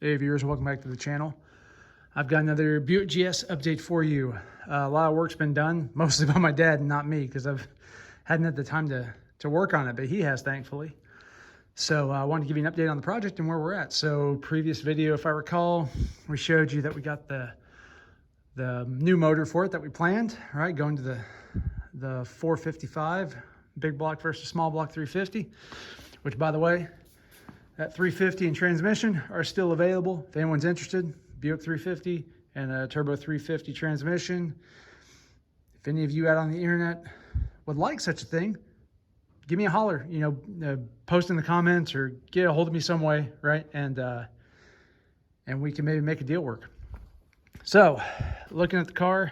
Hey viewers, welcome back to the channel. I've got another Buick GS update for you. A lot of work's been done, mostly by my dad and not me, because I've hadn't had the time to work on it, but he has, thankfully. So I wanted to give you an update on the project and where we're at. So previous video, if I recall, we showed you that we got the new motor for it that we planned, right? Going to the 455, big block versus small block 350, which, by the way, that 350 and transmission are still available. If anyone's interested, Buick 350 and a turbo 350 transmission. If any of you out on the internet would like such a thing, give me a holler, post in the comments or get a hold of me some way, right? And we can maybe make a deal work. So looking at the car,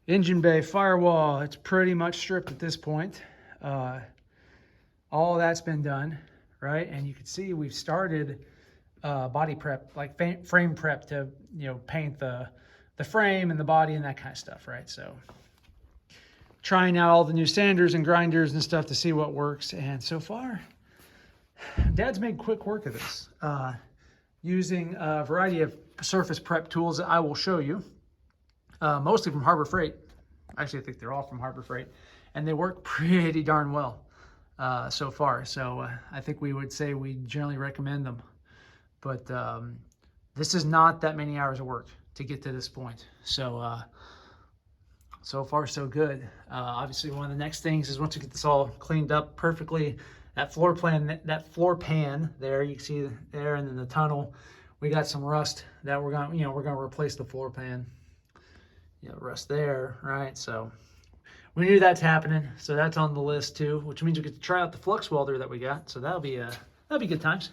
engine bay, firewall, it's pretty much stripped at this point. All that's been done. Right, and you can see we've started body prep, like frame prep to paint the frame and the body and that kind of stuff, right? So trying out all the new sanders and grinders and stuff to see what works, and so far Dad's made quick work of this using a variety of surface prep tools that I will show you, mostly from Harbor Freight. Actually, I think they're all from Harbor Freight, and they work pretty darn well so far. So I think we would say we generally recommend them, but this is not that many hours of work to get to this point. So so far so good. Obviously one of the next things is once we get this all cleaned up perfectly, that floor pan there, you can see there, and then the tunnel, we got some rust that we're gonna replace the floor pan, rust there, right? So we knew that's happening, so that's on the list too, which means we get to try out the flux welder that we got. So that'll be good times.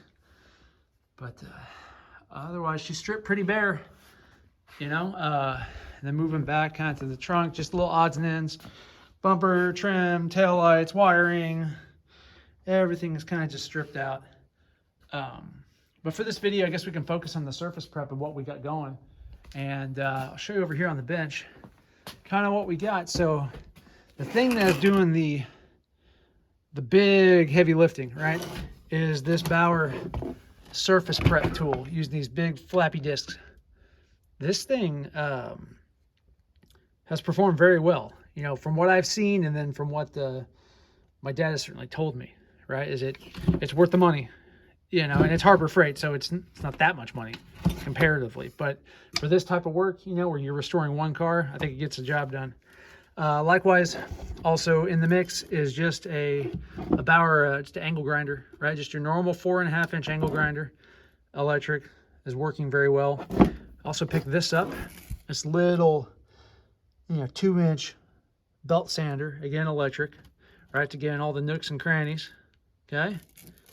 But otherwise, she's stripped pretty bare, and then moving back kind of to the trunk, just little odds and ends, bumper trim, tail lights, wiring, everything is kind of just stripped out. But for this video, I guess we can focus on the surface prep and what we got going, and I'll show you over here on the bench kind of what we got. So the thing that's doing the big heavy lifting, right, is this Bauer surface prep tool using these big flappy discs. This thing has performed very well, from what I've seen, and then from what my dad has certainly told me, right, is it's worth the money, and it's Harbor Freight, so it's not that much money comparatively, but for this type of work, where you're restoring one car, I think it gets the job done. Likewise, also in the mix is just a Bauer, just an angle grinder, right? Just your normal 4.5-inch angle grinder, electric, is working very well. Also picked this up, this little, 2-inch belt sander, again electric, right? To get in all the nooks and crannies, okay?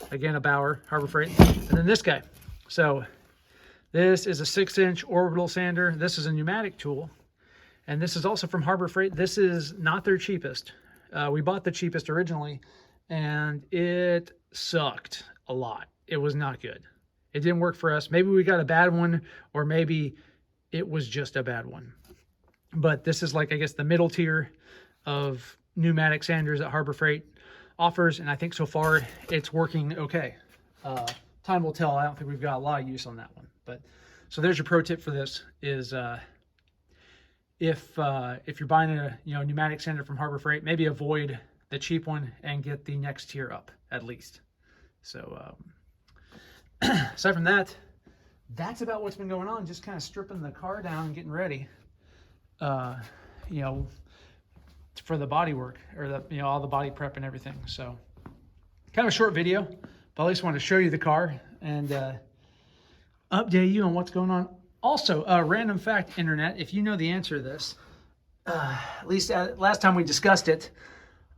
Again, a Bauer, Harbor Freight. And then this guy. So this is a 6-inch orbital sander. This is a pneumatic tool. And this is also from Harbor Freight. This is not their cheapest. We bought the cheapest originally, and it sucked a lot. It was not good. It didn't work for us. Maybe we got a bad one, or maybe it was just a bad one. But this is like, I guess, the middle tier of pneumatic sanders that Harbor Freight offers, and I think so far it's working okay. Time will tell. I don't think we've got a lot of use on that one. But so there's your pro tip for this is, if you're buying a pneumatic sander from Harbor Freight, maybe avoid the cheap one and get the next tier up at least. So aside from that, that's about what's been going on. Just kind of stripping the car down and getting ready, for the body work, or the all the body prep and everything. So kind of a short video, but at least wanted to show you the car and update you on what's going on. Also, random fact, internet, if you know the answer to this, at least last time we discussed it,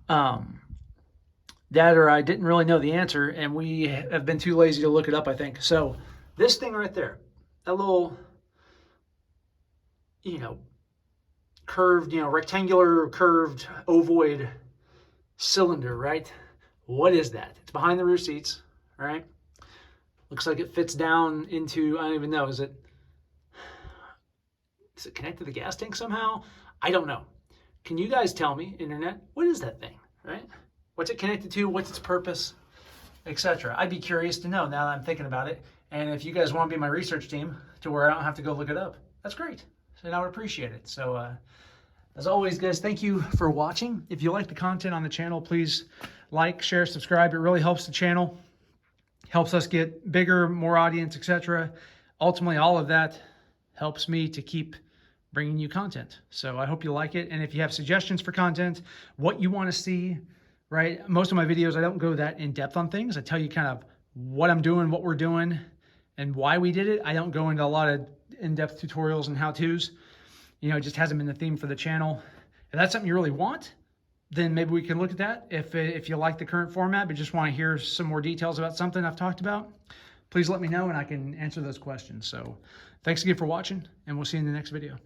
Dad or I didn't really know the answer, and we have been too lazy to look it up, I think. So this thing right there, that little, curved, rectangular curved ovoid cylinder, right? What is that? It's behind the rear seats, right? Looks like it fits down into, I don't even know, is it connected to the gas tank somehow? I don't know. Can you guys tell me, internet, what is that thing, right? What's it connected to? What's its purpose, etc.? I'd be curious to know now that I'm thinking about it. And if you guys want to be my research team to where I don't have to go look it up, that's great. And I would appreciate it. So as always, guys, thank you for watching. If you like the content on the channel, please like, share, subscribe. It really helps the channel, helps us get bigger, more audience, etc. Ultimately, all of that helps me to keep bringing you content. So I hope you like it. And if you have suggestions for content, what you want to see, right? Most of my videos, I don't go that in depth on things. I tell you kind of what I'm doing, what we're doing, and why we did it. I don't go into a lot of in-depth tutorials and how-tos. You know, it just hasn't been the theme for the channel. If that's something you really want, then maybe we can look at that. If you like the current format, but just want to hear some more details about something I've talked about, please let me know and I can answer those questions. So thanks again for watching, and we'll see you in the next video.